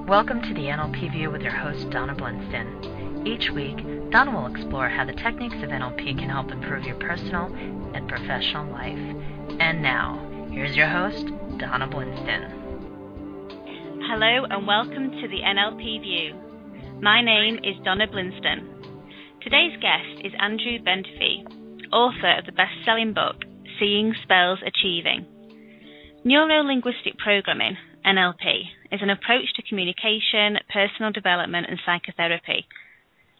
Welcome to the NLP View with your host, Donna Blinston. Each week, Donna will explore how the techniques of NLP can help improve your personal and professional life. And now, here's your host, Donna Blinston. Hello and welcome to the NLP View. My name is Donna Blinston. Today's guest is Andrew Bendefy, author of the best-selling book, Seeing Spells Achieving. Neuro-linguistic programming, NLP, is an approach to communication, personal development and psychotherapy.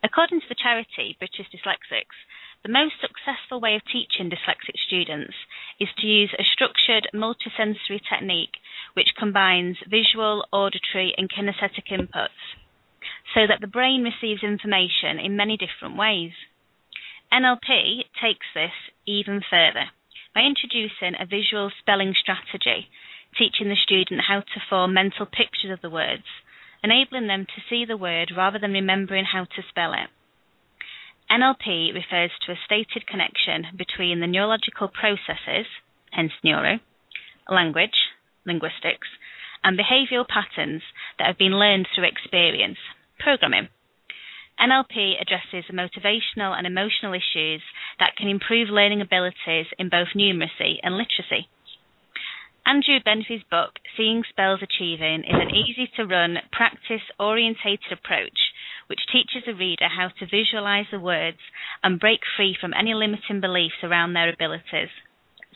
According to the charity British Dyslexics, the most successful way of teaching dyslexic students is to use a structured multisensory technique which combines visual, auditory and kinaesthetic inputs so that the brain receives information in many different ways. NLP takes this even further by introducing a visual spelling strategy, teaching the student how to form mental pictures of the words, enabling them to see the word rather than remembering how to spell it. NLP refers to a stated connection between the neurological processes, hence neuro, language, linguistics, and behavioural patterns that have been learned through experience, programming. NLP addresses the motivational and emotional issues that can improve learning abilities in both numeracy and literacy. Andrew Bendefy's book, Seeing Spells Achieving, is an easy-to-run, practice-orientated approach which teaches the reader how to visualise the words and break free from any limiting beliefs around their abilities.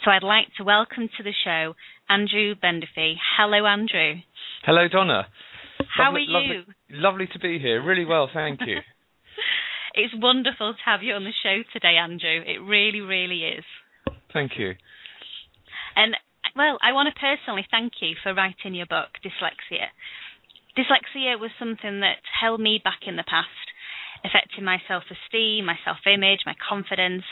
So I'd like to welcome to the show Andrew Bendefy. Hello, Andrew. Hello, Donna. How are you? Lovely to be here. Really well, thank you. It's wonderful to have you on the show today, Andrew. It really, really is. Thank you. And well, I want to personally thank you for writing your book, Dyslexia. Dyslexia was something that held me back in the past, affecting my self-esteem, my self-image, my confidence,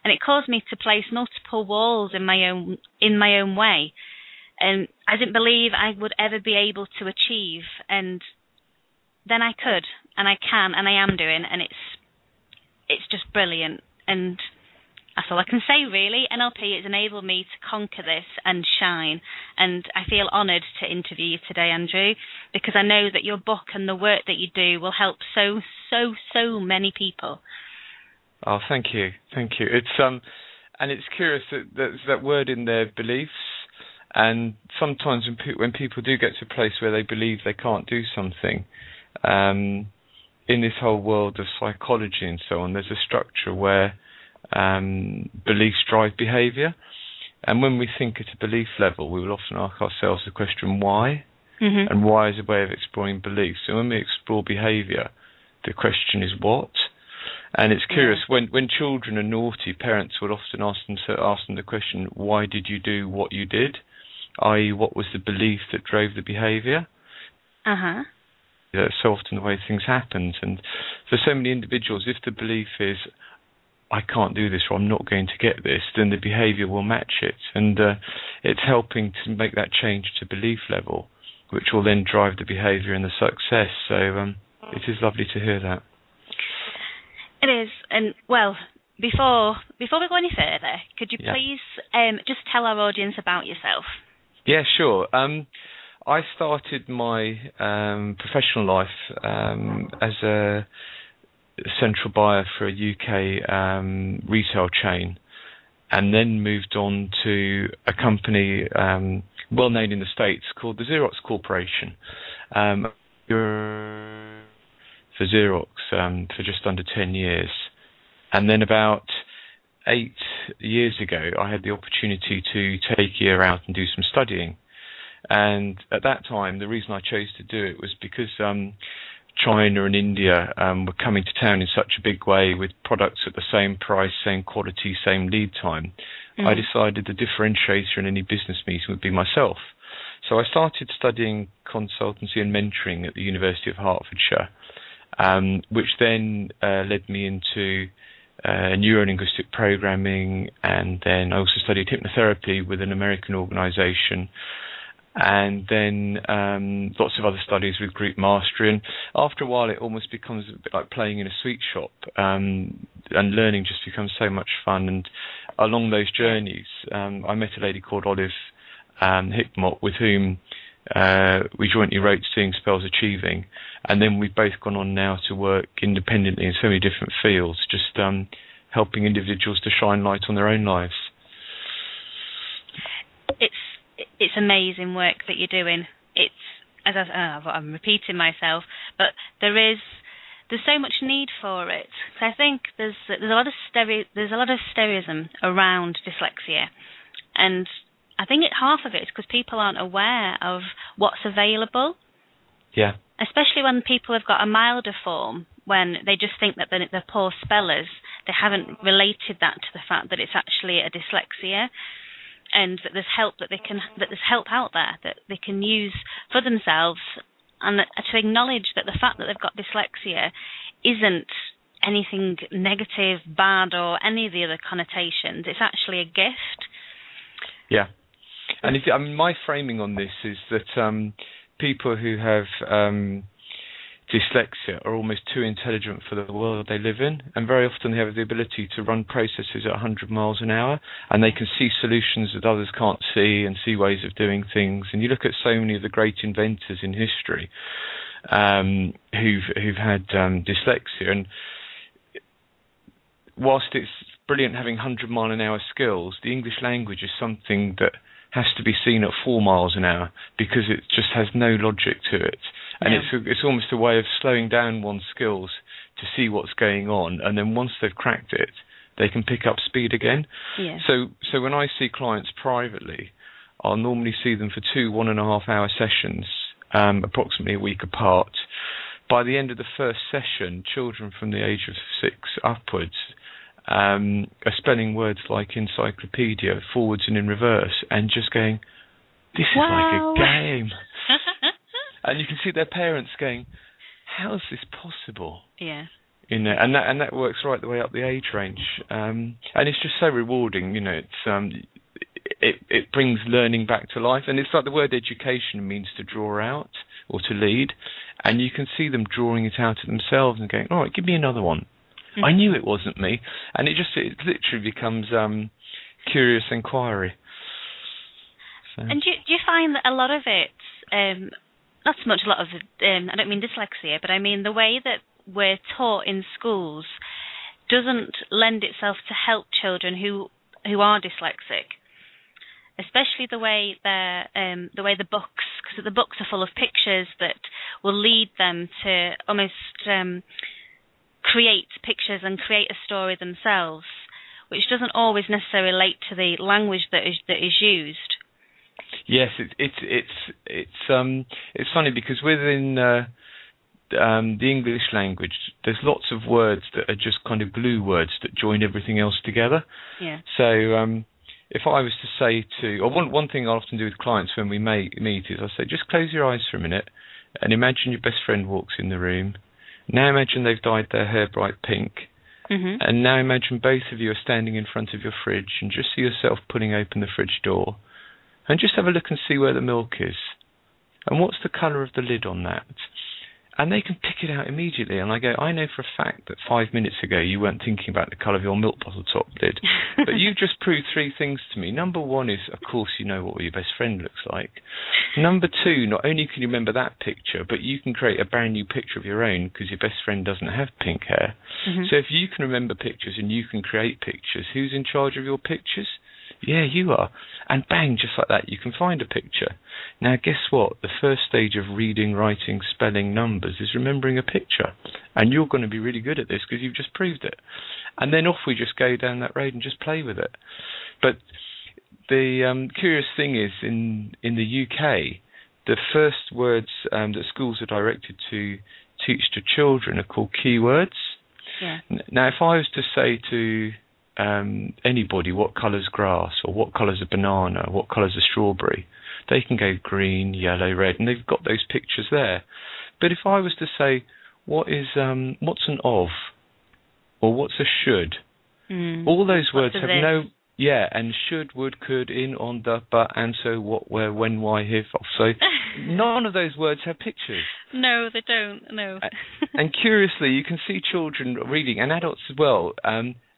and it caused me to place multiple walls in my own way. And I didn't believe I would ever be able to achieve, and then I could, and I can, and I am doing, and it's just brilliant. And that's all I can say, really. NLP has enabled me to conquer this and shine, and I feel honoured to interview you today, Andrew, because I know that your book and the work that you do will help so many people. Oh, thank you. It's and it's curious that there's that word in there, beliefs, and sometimes when people do get to a place where they believe they can't do something, in this whole world of psychology and so on, there's a structure where beliefs drive behaviour, and when we think at a belief level, we will often ask ourselves the question why, and why is a way of exploring beliefs. So when we explore behaviour, the question is what. And it's curious, when children are naughty, parents would often ask them the question, why did you do what you did, i.e. what was the belief that drove the behaviour. That's so often the way things happen, and for so many individuals, if the belief is I can't do this or I'm not going to get this, then the behaviour will match it. And it's helping to make that change to belief level, which will then drive the behaviour and the success. So it is lovely to hear that. It is. And, well, before we go any further, could you please just tell our audience about yourself? Yeah, sure. I started my professional life as a central buyer for a UK retail chain, and then moved on to a company well known in the States called the Xerox Corporation. For Xerox for just under 10 years. And then about 8 years ago, I had the opportunity to take a year out and do some studying. And at that time, the reason I chose to do it was because China and India were coming to town in such a big way with products at the same price, same quality, same lead time. I decided the differentiator in any business meeting would be myself. So I started studying consultancy and mentoring at the University of Hertfordshire, which then led me into neuro-linguistic programming, and then I also studied hypnotherapy with an American organisation, and then lots of other studies with group mastery. And after a while, it almost becomes a bit like playing in a sweet shop, and learning just becomes so much fun. And along those journeys, I met a lady called Olive Hickmott, with whom We jointly wrote Seeing Spells Achieving, and then we've both gone on now to work independently in so many different fields, just helping individuals to shine light on their own lives. It's amazing work that you're doing. It's, as I'm repeating myself, but there's so much need for it. So I think there's a lot of stereism around dyslexia, and I think half of it is because people aren't aware of what's available. Yeah. Especially when people have got a milder form, when they just think that they're poor spellers, they haven't related that to the fact that it's actually a dyslexia, and that there's help out there that they can use for themselves, and to acknowledge that the fact that they've got dyslexia isn't anything negative, bad, or any of the other connotations. It's actually a gift. Yeah. And my framing on this is that people who have dyslexia are almost too intelligent for the world they live in, and very often they have the ability to run processes at 100 miles an hour, and they can see solutions that others can't see, and see ways of doing things. And you look at so many of the great inventors in history who've had dyslexia, and whilst it's brilliant having 100 mile an hour skills, the English language is something that has to be seen at 4 miles an hour, because it just has no logic to it. And it's almost a way of slowing down one's skills to see what's going on, and then once they've cracked it, they can pick up speed again. Yeah. So when I see clients privately, I'll normally see them for 2 1.5 hour sessions, approximately a week apart. By the end of the first session, children from the age of 6 upwards are spelling words like encyclopedia forwards and in reverse, and just going, this is like a game. And you can see their parents going, how is this possible? Yeah. You know, and that works right the way up the age range. And it's just so rewarding, you know. It brings learning back to life, and it's like the word education means to draw out or to lead, and you can see them drawing it out of themselves and going, all right, give me another one. Mm-hmm. I knew it wasn't me. And it literally becomes curious inquiry. So. And do you find that a lot of it, not so much a lot of it, I don't mean dyslexia, but I mean the way that we're taught in schools doesn't lend itself to help children who are dyslexic, especially the way the books, because the books are full of pictures that will lead them to almost create pictures and create a story themselves, which doesn't always necessarily relate to the language that is used. Yes, it's funny because within the English language, there's lots of words that are just kind of glue words that join everything else together. Yeah. So if I was to say one thing I often do with clients when we meet is I say, just close your eyes for a minute and imagine your best friend walks in the room. Now imagine they've dyed their hair bright pink. Mm-hmm. And now imagine both of you are standing in front of your fridge, and just see yourself pulling open the fridge door. And just have a look and see where the milk is. And what's the colour of the lid on that? And they can pick it out immediately. And I go, I know for a fact that 5 minutes ago you weren't thinking about the colour of your milk bottle top lid. But you've just proved 3 things to me. Number 1 is, of course, you know what your best friend looks like. Number 2, not only can you remember that picture, but you can create a brand new picture of your own because your best friend doesn't have pink hair. Mm-hmm. So if you can remember pictures and you can create pictures, who's in charge of your pictures? Yeah, you are. And bang, just like that, you can find a picture. Now, guess what? The first stage of reading, writing, spelling, numbers is remembering a picture. And you're going to be really good at this because you've just proved it. And then off we just go down that road and just play with it. But the curious thing is, in the UK, the first words that schools are directed to teach to children are called keywords. Yeah. Now, if I was to say to anybody what colour's grass, or what colour's a banana, or what colour's a strawberry, they can go green, yellow, red, and they've got those pictures there. But if I was to say what's an of, or what's a should, all those words have no, and should, would, could, in, on, the, but, and, so, what, where, when, why, if, off. So none of those words have pictures. No, they don't, no. And curiously, you can see children reading, and adults as well,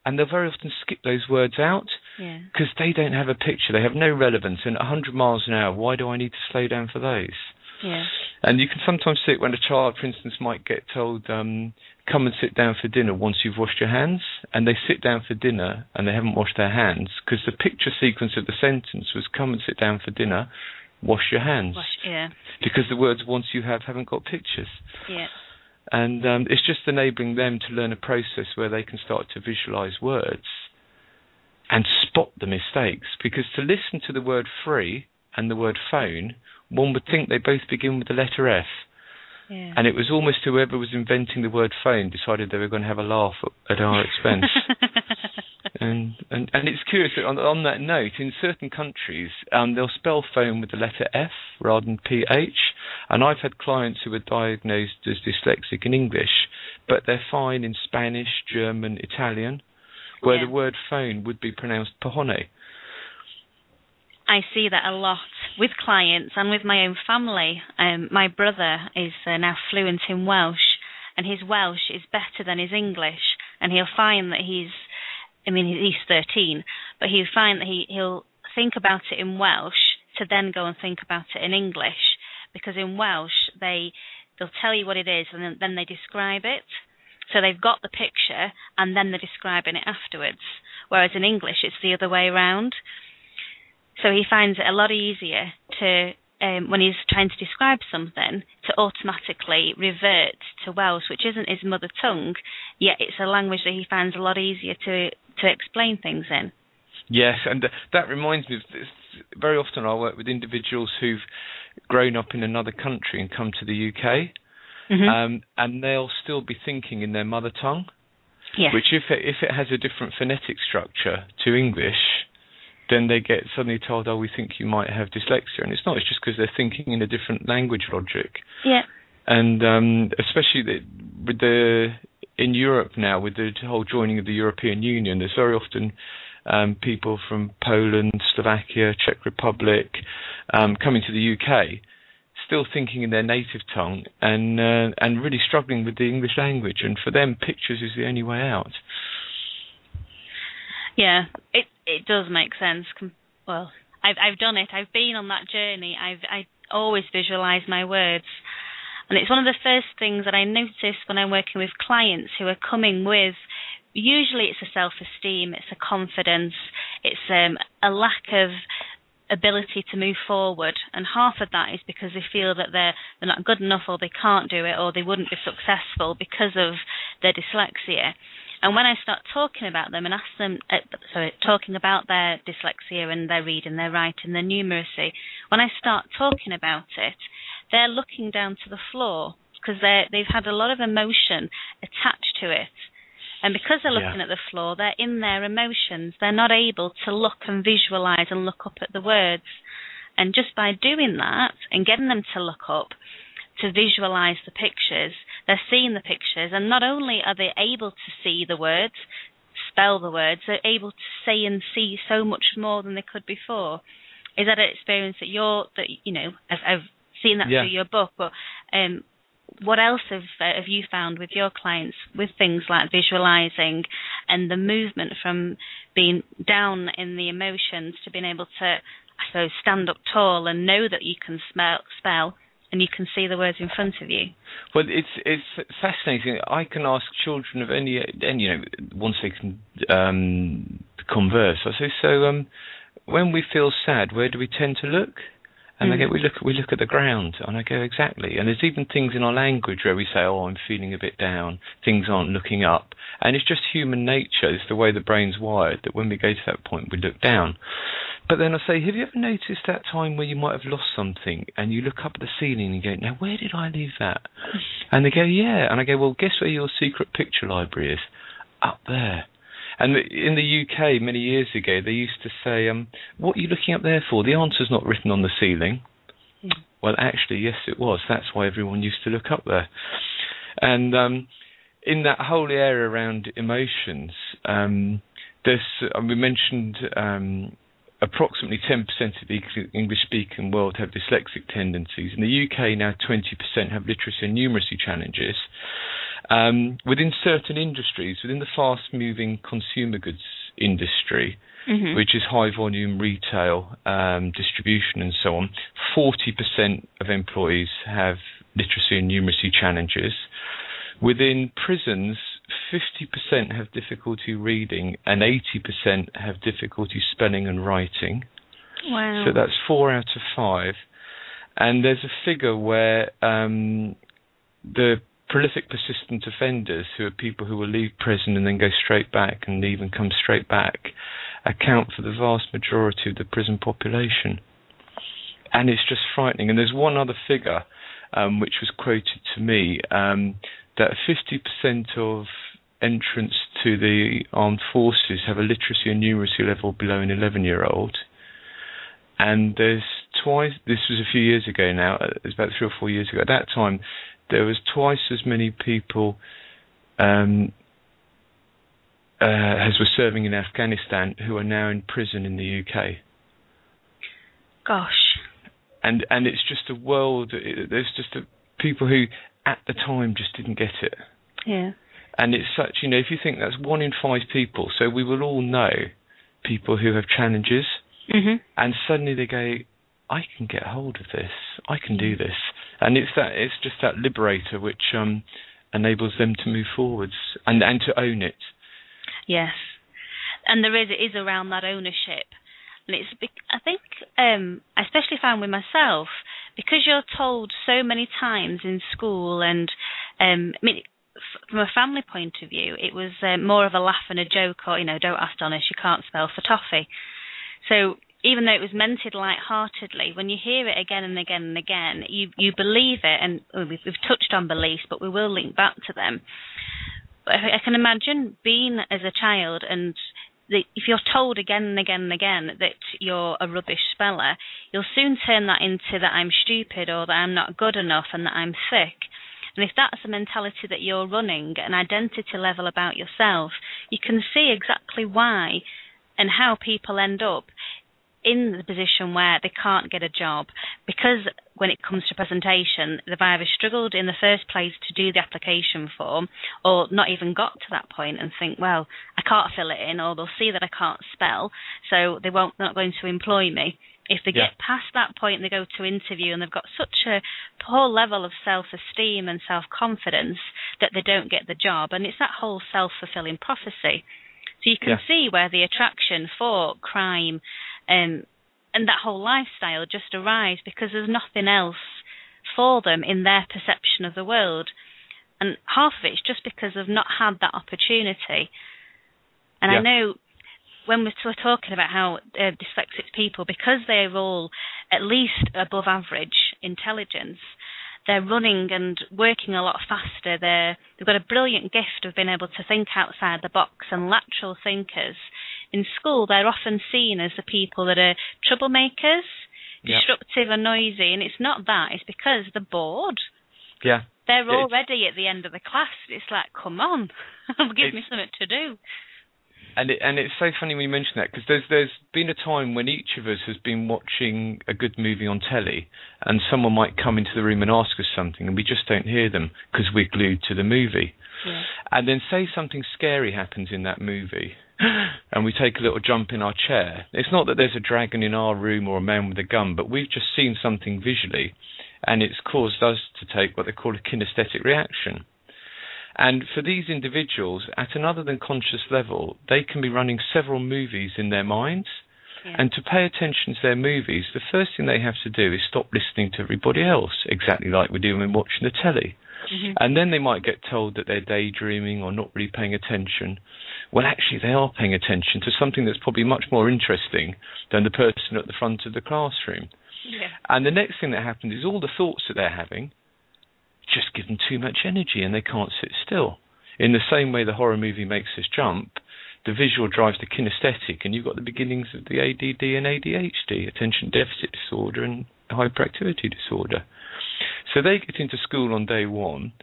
and they'll very often skip those words out because they don't have a picture. They have no relevance. And 100 miles an hour, why do I need to slow down for those? Yeah. And you can sometimes see it when a child, for instance, might get told, come and sit down for dinner once you've washed your hands, and they sit down for dinner and they haven't washed their hands because the picture sequence of the sentence was come and sit down for dinner, wash your hands. Because the words once you haven't got pictures. Yeah. And it's just enabling them to learn a process where they can start to visualize words and spot the mistakes. Because to listen to the word free and the word phone, one would think they both begin with the letter F. Yeah. And it was almost whoever was inventing the word phone decided they were going to have a laugh at our expense. and it's curious that on that note, in certain countries, they'll spell phone with the letter F rather than PH. And I've had clients who were diagnosed as dyslexic in English, but they're fine in Spanish, German, Italian, where the word phone would be pronounced pahone. I see that a lot with clients and with my own family. My brother is now fluent in Welsh, and his Welsh is better than his English. And he'll find that he's 13, but he'll find that he'll think about it in Welsh to then go and think about it in English, because in Welsh they'll tell you what it is and then they describe it. So they've got the picture and then they're describing it afterwards, whereas in English it's the other way around. So he finds it a lot easier to, when he's trying to describe something, to automatically revert to Welsh, which isn't his mother tongue, yet it's a language that he finds a lot easier to explain things in. Yes, and that reminds me of this. Very often I work with individuals who've grown up in another country and come to the UK, and they'll still be thinking in their mother tongue, which if it has a different phonetic structure to English, then they get suddenly told, oh, we think you might have dyslexia. And it's not, it's just because they're thinking in a different language logic. Yeah. And especially in Europe now, with the whole joining of the European Union, there's very often people from Poland, Slovakia, Czech Republic coming to the UK, still thinking in their native tongue and really struggling with the English language. And for them, pictures is the only way out. Yeah, it does make sense. Well, I've done it. I've been on that journey. I always visualise my words. And it's one of the first things that I notice when I'm working with clients who are coming with, usually it's a self-esteem, it's a confidence, it's a lack of ability to move forward. And half of that is because they feel that they're not good enough, or they can't do it, or they wouldn't be successful because of their dyslexia. And when I start talking about them and ask them, talking about their dyslexia and their reading, their writing, their numeracy, when I start talking about it, they're looking down to the floor because they've had a lot of emotion attached to it. And because they're looking at the floor, they're in their emotions. They're not able to look and visualise and look up at the words. And just by doing that and getting them to look up, to visualise the pictures, they're seeing the pictures, and not only are they able to see the words, spell the words, they're able to say and see so much more than they could before. Is that an experience I've seen that through your book, but what else have you found with your clients with things like visualising and the movement from being down in the emotions to being able to, I suppose, stand up tall and know that you can spell and you can see the words in front of you? Well, it's fascinating. I can ask children of any once they can converse, I say, so when we feel sad, where do we tend to look? And they go, we look at the ground. And I go, exactly. And there's even things in our language where we say, oh, I'm feeling a bit down. Things aren't looking up. And it's just human nature. It's the way the brain's wired, that when we go to that point, we look down. But then I say, have you ever noticed that time where you might have lost something and you look up at the ceiling and you go, now, where did I leave that? And they go, yeah. And I go, well, guess where your secret picture library is? Up there. And in the UK, many years ago, they used to say, what are you looking up there for? The answer's not written on the ceiling. Well, actually, yes, it was. That's why everyone used to look up there. And in that whole area around emotions, we mentioned approximately 10% of the English-speaking world have dyslexic tendencies. In the UK, now 20% have literacy and numeracy challenges. Within certain industries, within the fast-moving consumer goods industry, which is high-volume retail, distribution and so on, 40% of employees have literacy and numeracy challenges. Within prisons, 50% have difficulty reading and 80% have difficulty spelling and writing. Wow. So that's 4 out of 5. And there's a figure where the prolific persistent offenders, who are people who will leave prison and then go straight back and leave and come straight back, account for the vast majority of the prison population. And it's just frightening. And there's one other figure which was quoted to me, that 50% of entrants to the armed forces have a literacy and numeracy level below an 11-year-old. And there's twice, this was a few years ago now, it was about 3 or 4 years ago, at that time there was twice as many people as were serving in Afghanistan who are now in prison in the UK. Gosh. And it's just a world, there's just people who at the time just didn't get it. Yeah. And it's such, if you think that's 1 in 5 people, so we will all know people who have challenges, and suddenly they go, I can get hold of this, I can do this. And it's just that liberator which enables them to move forwards and to own it. Yes. And it is around that ownership. And I think, I especially found with myself, because you're told so many times in school, and from a family point of view, it was more of a laugh and a joke, or, don't ask Donna, she can't spell for toffee. So even though it was meant light-heartedly, when you hear it again and again and again, you believe it, and we've touched on beliefs, but we will link back to them. But I can imagine being as a child, and if you're told again and again and again that you're a rubbish speller, you'll soon turn that into that I'm stupid, or that I'm not good enough, and that I'm sick. And if that's the mentality that you're running, an identity level about yourself, you can see exactly why and how people end up in the position where they can't get a job, because when it comes to presentation, they've either struggled in the first place to do the application form, or not even got to that point and think, well, I can't fill it in, or they'll see that I can't spell, so they're not going to employ me. If they get past that point and they go to interview and they've got such a poor level of self-esteem and self-confidence that they don't get the job, and it's that whole self-fulfilling prophecy. So you can see where the attraction for crime and that whole lifestyle just arise, because there's nothing else for them in their perception of the world. And half of it's just because they've not had that opportunity. And I know when we're talking about how dyslexic people, because they're all at least above average intelligence, they're running and working a lot faster. They've got a brilliant gift of being able to think outside the box, and lateral thinkers. In school, they're often seen as the people that are troublemakers, disruptive and noisy, and it's not that. It's because they're bored. Yeah. They're already at the end of the class. It's like, come on, give me something to do. And it's so funny when you mention that, because there's been a time when each of us has been watching a good movie on telly, and someone might come into the room and ask us something, and we just don't hear them because we're glued to the movie. Yeah. And then say something scary happens in that movie, and we take a little jump in our chair. It's not that there's a dragon in our room or a man with a gun, but we've just seen something visually, and it's caused us to take what they call a kinaesthetic reaction. And for these individuals, at an other than conscious level, they can be running several movies in their minds. Yeah. And to pay attention to their movies, the first thing they have to do is stop listening to everybody else, exactly like we do when watching the telly. Mm-hmm. And then they might get told that they're daydreaming or not really paying attention. Well, actually, they are paying attention to something that's probably much more interesting than the person at the front of the classroom. Yeah. And the next thing that happens is all the thoughts that they're having just give them too much energy, and they can't sit still. In the same way the horror movie makes us jump, the visual drives the kinesthetic, and you've got the beginnings of the ADD and ADHD, attention deficit disorder and hyperactivity disorder. So they get into school on day one,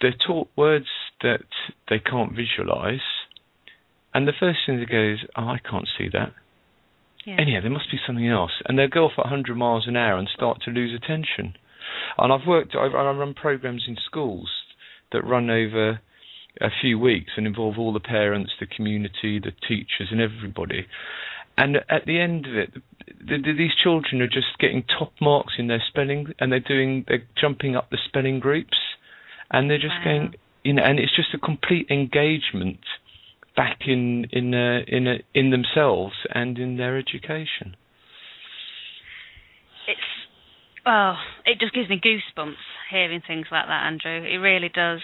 they're taught words that they can't visualise, and the first thing they go is, oh, I can't see that. Yeah. Anyhow, there must be something else. And they'll go off at 100 miles an hour and start to lose attention. And I run programs in schools that run over a few weeks and involve all the parents, the community, the teachers, and everybody. And at the end of it, these children are just getting top marks in their spelling, and they're jumping up the spelling groups, and they're just going, and it's just a complete engagement back in themselves and in their education. It just gives me goosebumps hearing things like that, Andrew. It really does.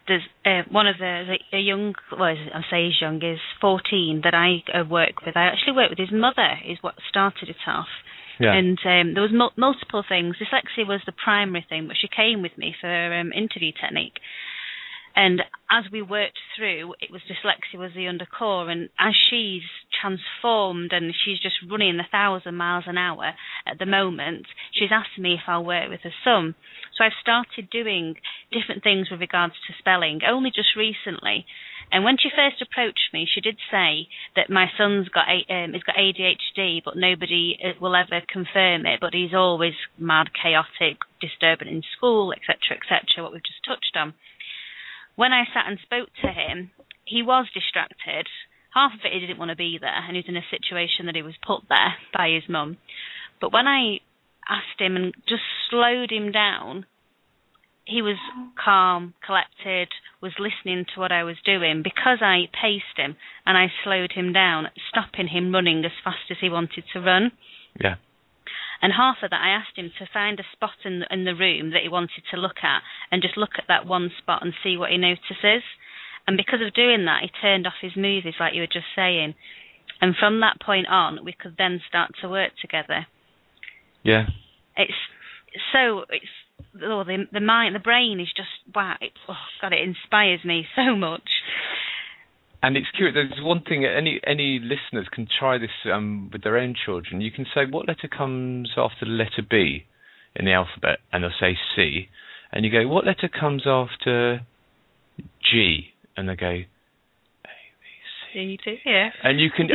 There's one of a young, well, I say he's young, is 14 that I work with. I actually work with his mother, is what started it off. Yeah. And there was multiple things. Dyslexia was the primary thing, but she came with me for interview technique. And as we worked through, it was dyslexia was the undercore, and as she's transformed and she's just running 1,000 miles an hour at the moment, she's asked me if I'll work with her son. So I've started doing different things with regards to spelling, only just recently. And when she first approached me, she did say that my son's got ADHD, but nobody will ever confirm it, but he's always mad, chaotic, disturbing in school, etc., etc., what we've just touched on. When I sat and spoke to him, he was distracted. Half of it he didn't want to be there, and he was in a situation that he was put there by his mum. But when I asked him and just slowed him down, he was calm, collected, was listening to what I was doing because I paced him and I slowed him down, stopping him running as fast as he wanted to run. Yeah. And half of that, I asked him to find a spot in the room that he wanted to look at and just look at that one spot and see what he notices. And because of doing that, he turned off his movies, like you were just saying. And from that point on, we could then start to work together. Yeah. The mind, the brain is just, wow, it inspires me so much. And it's curious, there's one thing, any listeners can try this with their own children. You can say, what letter comes after the letter B in the alphabet? And they'll say C. And you go, what letter comes after G? And they go, A, B, C, D. Yeah. And you can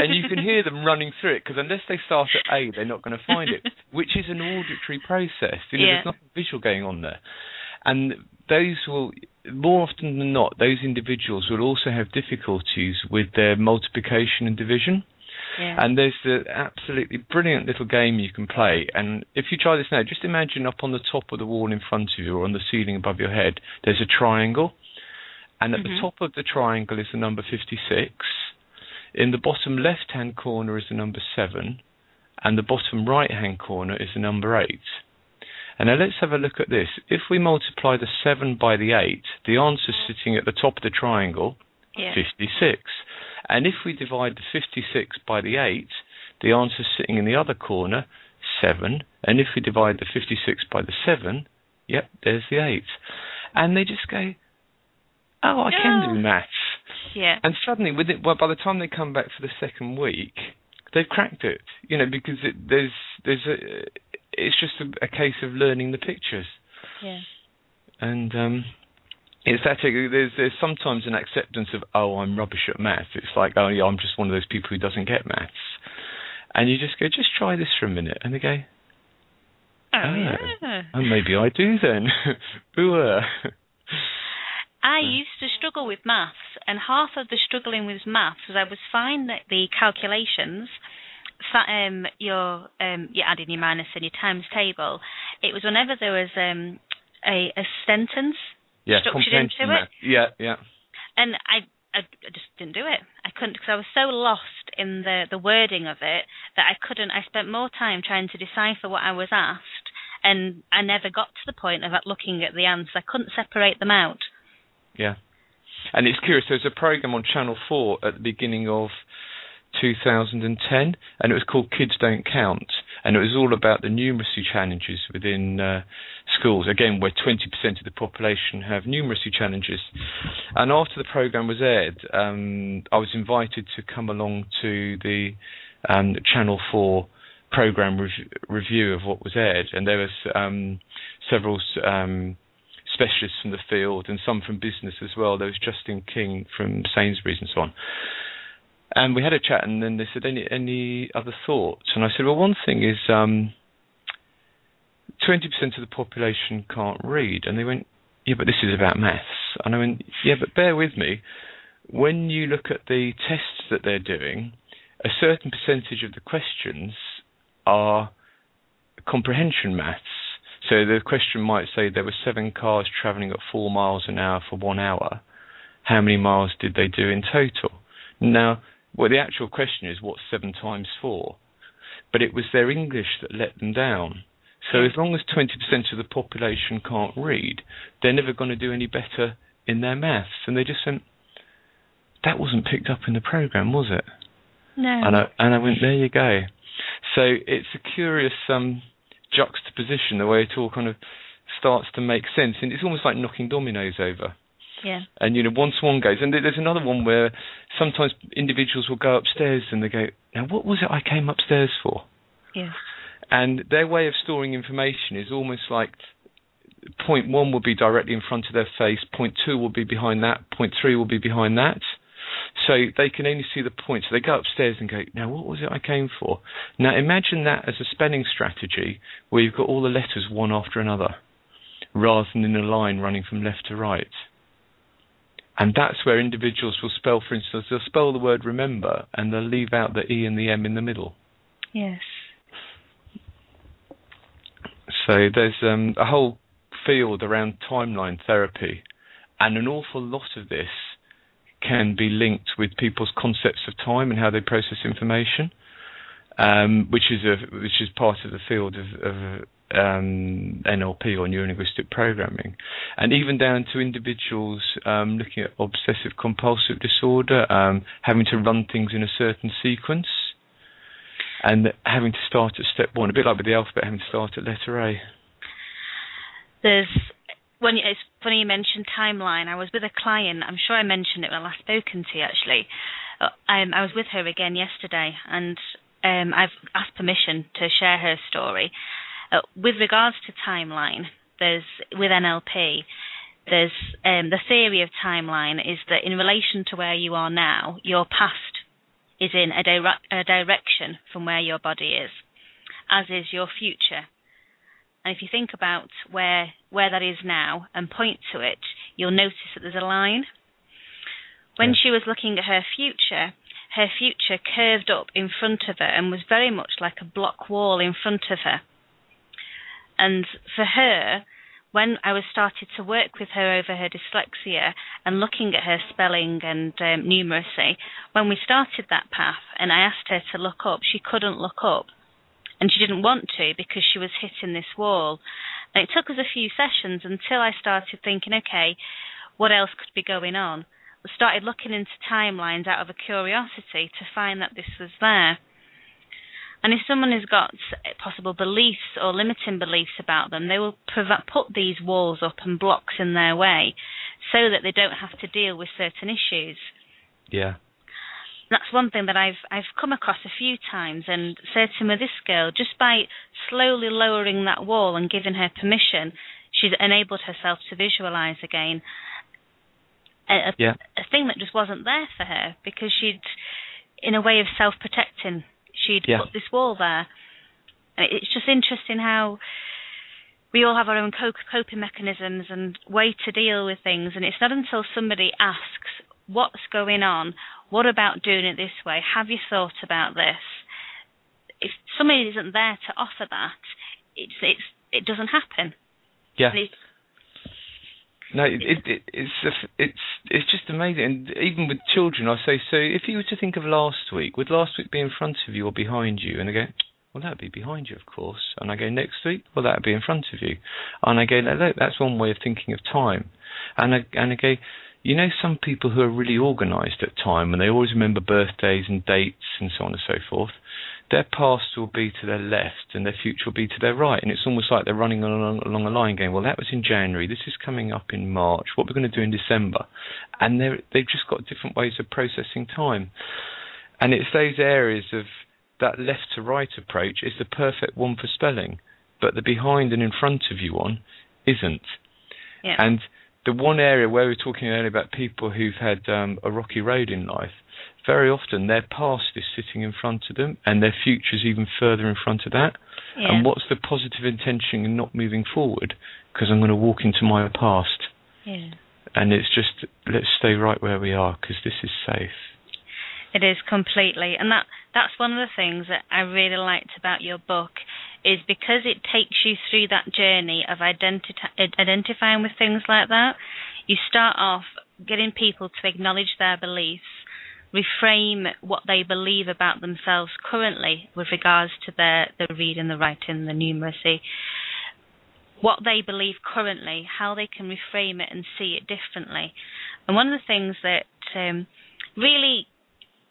hear them running through it, because unless they start at A, they're not going to find it, which is an auditory process. There's nothing visual going on there. And those will, more often than not, those individuals will also have difficulties with their multiplication and division. Yeah. And there's the absolutely brilliant little game you can play. And if you try this now, just imagine up on the top of the wall in front of you or on the ceiling above your head, there's a triangle. And at the top of the triangle is the number 56. In the bottom left-hand corner is the number 7. And the bottom right-hand corner is the number 8. And now let's have a look at this. If we multiply the 7 by the 8, the answer's sitting at the top of the triangle, 56. And if we divide the 56 by the 8, the answer's sitting in the other corner, 7. And if we divide the 56 by the 7, there's the 8. And they just go, oh, I can do maths. Yeah. And suddenly, by the time they come back for the second week, they've cracked it. Because it's just a case of learning the pictures. Yeah. And it's that there's sometimes an acceptance of, oh, I'm rubbish at maths. It's like, oh, yeah, I'm just one of those people who doesn't get maths. And you just go, just try this for a minute. And they go, oh, maybe I do then. I used to struggle with maths, and half of the struggling with maths was I was fine that the calculations, your adding, your minus, and your times table, it was whenever there was a sentence structured into it. Yeah. And I just didn't do it. I couldn't, because I was so lost in the wording of it that I couldn't. I spent more time trying to decipher what I was asked, and I never got to the point of looking at the answer. I couldn't separate them out. Yeah. And it's curious, there was a program on Channel 4 at the beginning of 2010, and it was called Kids Don't Count, and it was all about the numeracy challenges within schools, again, where 20% of the population have numeracy challenges. And after the program was aired, I was invited to come along to the Channel 4 program review of what was aired, and there was several specialists from the field and some from business as well. There was Justin King from Sainsbury's and so on. And we had a chat, and then they said, any other thoughts? And I said, well, one thing is 20% of the population can't read. And they went, yeah, but this is about maths. And I went, yeah, but bear with me. When you look at the tests that they're doing, a certain percentage of the questions are comprehension maths. So the question might say there were 7 cars travelling at 4 miles an hour for 1 hour. How many miles did they do in total? Now, well, the actual question is, what's 7 times 4? But it was their English that let them down. So as long as 20% of the population can't read, they're never going to do any better in their maths. And they just went, that wasn't picked up in the programme, was it? No. And I went, there you go. So it's a curious juxtaposition, the way it all kind of starts to make sense. And it's almost like knocking dominoes over. Yeah. And, once one goes, and there's another one where sometimes individuals will go upstairs and they go, now what was it I came upstairs for? Yeah. And their way of storing information is almost like point 1 will be directly in front of their face, point 2 will be behind that, point 3 will be behind that. So they can only see the point. So they go upstairs and go, now what was it I came for? Now imagine that as a spelling strategy where you've got all the letters one after another, rather than in a line running from left to right. And that's where individuals will spell, for instance, they'll spell the word remember and they'll leave out the E and the M in the middle. Yes. So there's a whole field around timeline therapy, and an awful lot of this can be linked with people's concepts of time and how they process information, which is part of the field of NLP or neurolinguistic programming, and even down to individuals looking at obsessive compulsive disorder, having to run things in a certain sequence, and having to start at step 1, a bit like with the alphabet, having to start at letter A. It's funny you mentioned timeline. I was with a client, I'm sure I mentioned it when I last spoken to you actually. I was with her again yesterday, and I've asked permission to share her story. With regards to timeline, with NLP, there's the theory of timeline is that in relation to where you are now, your past is in a direction from where your body is, as is your future. And if you think about where that is now and point to it, you'll notice that there's a line. When she was looking at her future curved up in front of her and was very much like a block wall in front of her. And for her, when I was started to work with her over her dyslexia and looking at her spelling and numeracy, when we started that path and I asked her to look up, she couldn't look up. And she didn't want to because she was hitting this wall. And it took us a few sessions until I started thinking, okay, what else could be going on? We started looking into timelines out of a curiosity to find that this was there. And if someone has got possible beliefs or limiting beliefs about them, they will put these walls up and blocks in their way so that they don't have to deal with certain issues. Yeah. That's one thing that I've come across a few times, and certain with this girl, just by slowly lowering that wall and giving her permission, she's enabled herself to visualise again. A thing that just wasn't there for her because she'd, in a way of self-protecting, she'd put this wall there. And it's just interesting how we all have our own coping mechanisms and way to deal with things, and it's not until somebody asks, what's going on? What about doing it this way? Have you thought about this? If somebody isn't there to offer that, it doesn't happen. Yeah. No, it's just amazing. And even with children, I say, so if you were to think of last week, would last week be in front of you or behind you? And they go, well, that would be behind you, of course. And I go, next week, well, that would be in front of you. And I go, look, that's one way of thinking of time. And I go, you know, some people who are really organised at time, and they always remember birthdays and dates and so on and so forth, their past will be to their left and their future will be to their right. And it's almost like they're running along a line going, well, that was in January, this is coming up in March, what we're going to do in December. And they've just got different ways of processing time. And it's those areas of that left to right approach is the perfect one for spelling, but the behind and in front of you one isn't. Yeah. And the one area where we were talking earlier about people who've had a rocky road in life, very often their past is sitting in front of them and their future is even further in front of that. Yeah. And what's the positive intention in not moving forward? Because I'm going to walk into my past. Yeah. And it's just, let's stay right where we are, because this is safe. It is completely. And that's one of the things that I really liked about your book, is because it takes you through that journey of identifying with things like that. You start off getting people to acknowledge their beliefs, reframe what they believe about themselves currently with regards to the reading, the writing, the numeracy, what they believe currently, how they can reframe it and see it differently. And one of the things that really,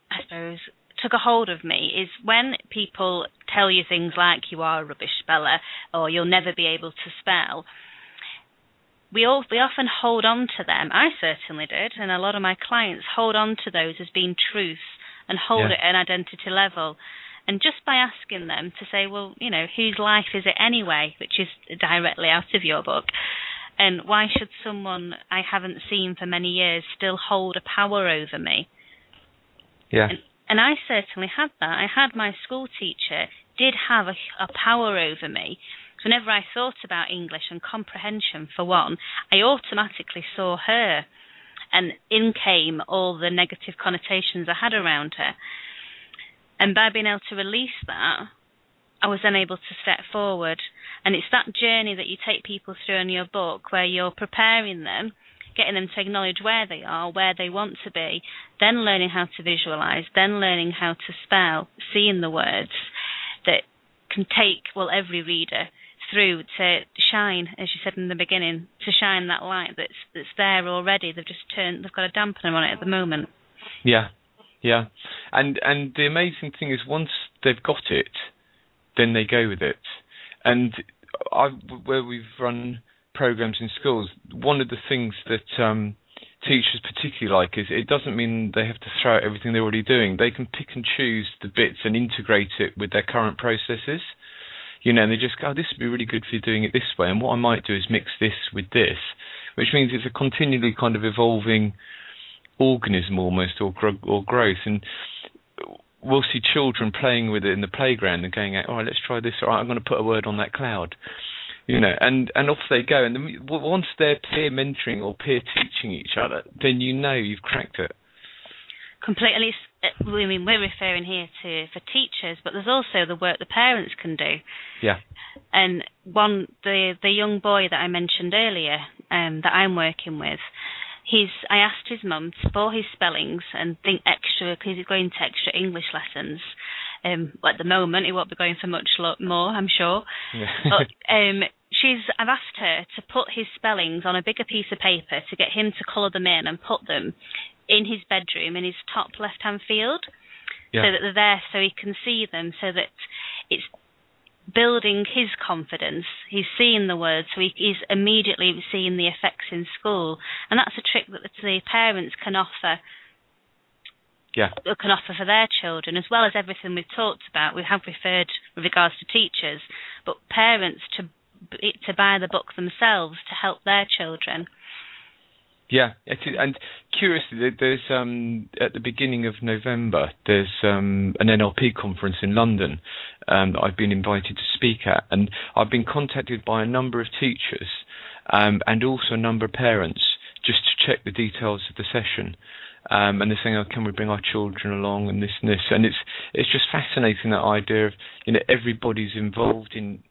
I suppose, took a hold of me is when people tell you things like you are a rubbish speller or you'll never be able to spell. We often hold on to them. I certainly did, and a lot of my clients hold on to those as being truths and hold it at an identity level. And just by asking them to say, well, you know, whose life is it anyway, which is directly out of your book, and why should someone I haven't seen for many years still hold a power over me? Yeah. And I certainly had that. I had my school teacher did have a power over me. So whenever I thought about English and comprehension, for one, I automatically saw her. And in came all the negative connotations I had around her. And by being able to release that, I was then able to step forward. And it's that journey that you take people through in your book, where you're preparing them, getting them to acknowledge where they are, where they want to be, then learning how to visualize, then learning how to spell, seeing the words that can take, well, every reader through to shine, as you said in the beginning, to shine that light that's there already. They've got a dampener on it at the moment. Yeah. And the amazing thing is, once they've got it, then they go with it. And where we've run programs in schools, one of the things that teachers particularly like is it doesn't mean they have to throw out everything they're already doing. They can pick and choose the bits and integrate it with their current processes. You know, and they just go, this would be really good for you doing it this way. And what I might do is mix this with this, which means it's a continually kind of evolving organism almost, or growth. And we'll see children playing with it in the playground and going, all right, let's try this. All right, I'm going to put a word on that cloud. You know, and off they go. And then once they're peer mentoring or peer teaching each other, then you know you've cracked it. Completely. I mean, we're referring here for teachers, but there's also the work the parents can do. Yeah. And the young boy that I mentioned earlier, that I'm working with, I asked his mum for his spellings and think extra, because he's going to extra English lessons. At the moment, he won't be going for much more, I'm sure. Yeah. But I've asked her to put his spellings on a bigger piece of paper to get him to colour them in and put them in his bedroom in his top left-hand field, so that they're there so he can see them, so that it's building his confidence. He's seeing the words, so he's immediately seeing the effects in school. And that's a trick that the parents can offer. Yeah. Can offer for their children, as well as everything we've talked about. We have referred with regards to teachers, but parents to buy the book themselves to help their children. Yeah, and curiously, there's at the beginning of November, there's an NLP conference in London that I've been invited to speak at, and I've been contacted by a number of teachers and also a number of parents just to check the details of the session. And they're saying, can we bring our children along and this and this? And it's just fascinating, that idea of, everybody's involved in,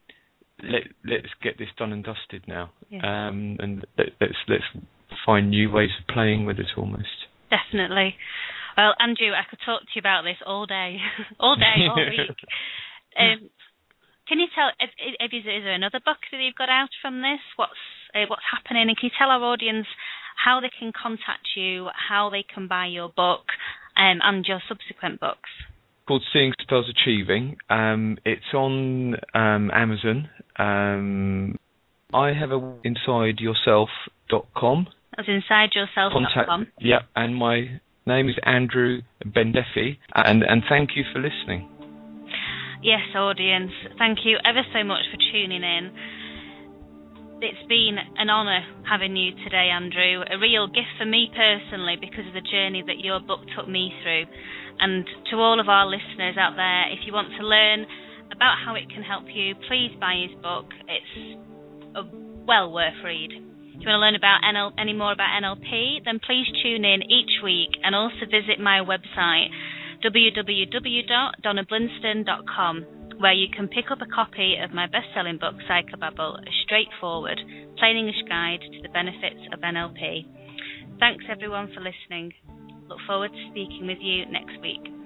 let's get this done and dusted now. Yeah. And let's find new ways of playing with it almost. Definitely. Well, Andrew, I could talk to you about this all day, all week. Can you tell, is there another book that you've got out from this? What's happening? And can you tell our audience how they can contact you, how they can buy your book and your subsequent books? Called Seeing Spells Achieving. It's on Amazon. I have a InsideYourself.com. That's InsideYourself.com. Yeah, and my name is Andrew Bendefy, and thank you for listening. Yes, audience, thank you ever so much for tuning in. It's been an honour having you today, Andrew. A real gift for me personally, because of the journey that your book took me through. And to all of our listeners out there, if you want to learn about how it can help you, please buy his book. It's well worth read. If you want to learn about any more about NLP, then please tune in each week and also visit my website, www.donnablinston.com, where you can pick up a copy of my best-selling book, Psychobabble, a straightforward, plain English guide to the benefits of NLP. Thanks everyone for listening. Look forward to speaking with you next week.